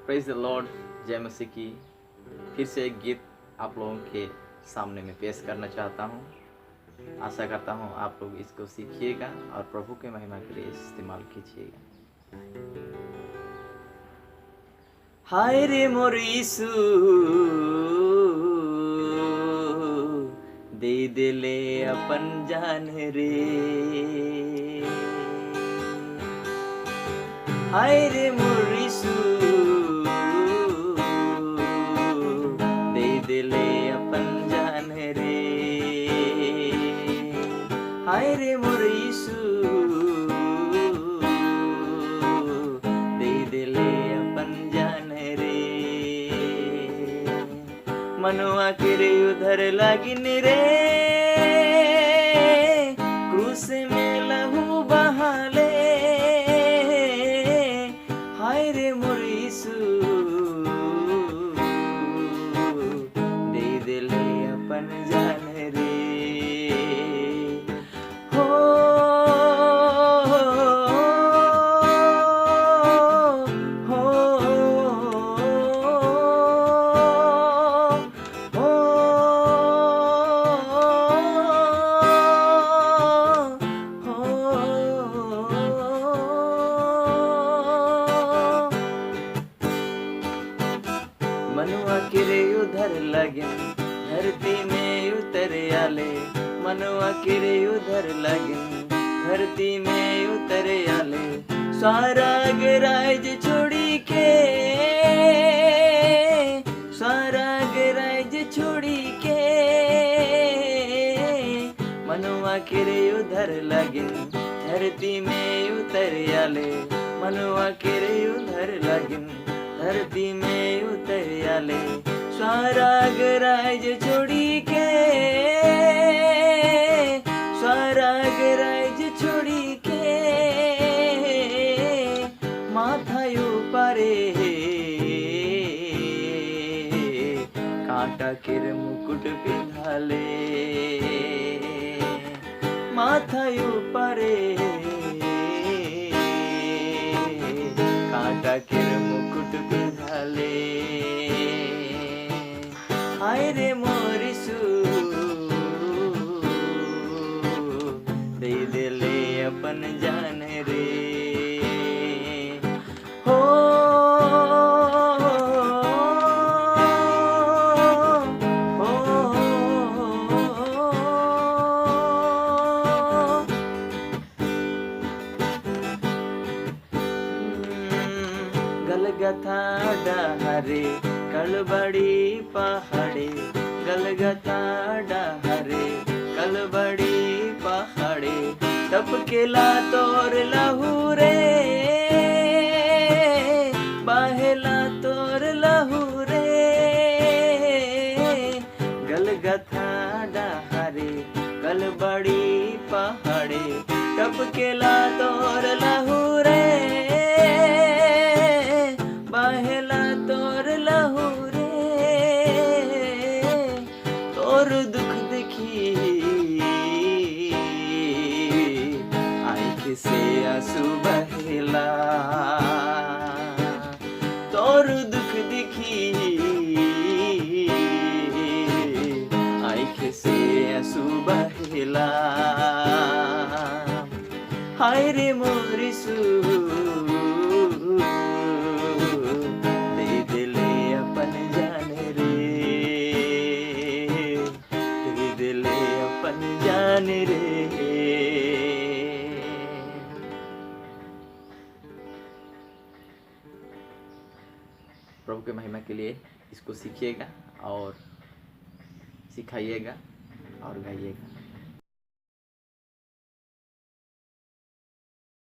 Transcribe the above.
Praise the Lord. जय मसीह की। फिर से एक गीत आप लोगों के सामने में पेश करना चाहता हूँ। आशा करता हूँ आप लोग इसको सीखिएगा और प्रभु के महिमा के लिए इस्तेमाल कीजिएगा। हाय रे मोर यीशु दे दिले अपन जान रे, हाय रे मोर यीशु दे दिले अपन जान रे, हाय रे मोर यीशु दे दिले अपन जान रे। मनवा के उधर लागिन रे, क्रूस में लहू बहाले, हाय रे मोर यीशु दे दिले अपन जान रे। हो हो मनवा किरे उधर लगिन धरती में उतर आले, मनवा किरे उधर लगिन धरती में उतर आले, सारा गराज छोड़ी के, सारा गराज छोड़ी के, मनवा किरे उधर लगिन धरती में उतर आले, मनवा किरे उधर लगिन धरती में उतर आले, सारा गराज छोड़ी के, सारा गराज छोड़ी के, माथा ऊपरे कांटा किर मुकुट पिंधाले, माथा ऊपरे कांटा किर मुकुट पिंधाले, हाय रे मोर यीशु दे दिले अपन जान रे। हो गलगथा डहरे कलबड़ी पहाड़े, गलगथा डहरे कलबड़ी पहाड़े, टपकेला तोर लहू रे, बहेला तोर लहू रे, गलगथा डहरे कलबड़ी पहाड़े, टपकेला तोर लहू रे, बहेला तोर लहू रे, तोर दुख देखी आँख से आंसू बहेला, तोर दुख देखी आँख से आंसू बहेला, हाय रे मोर यीशु दे दिले अपन जान रे, दे दिले अपन जान रे। प्रभु के महिमा के लिए इसको सीखिएगा और सिखाइएगा और गाइएगा।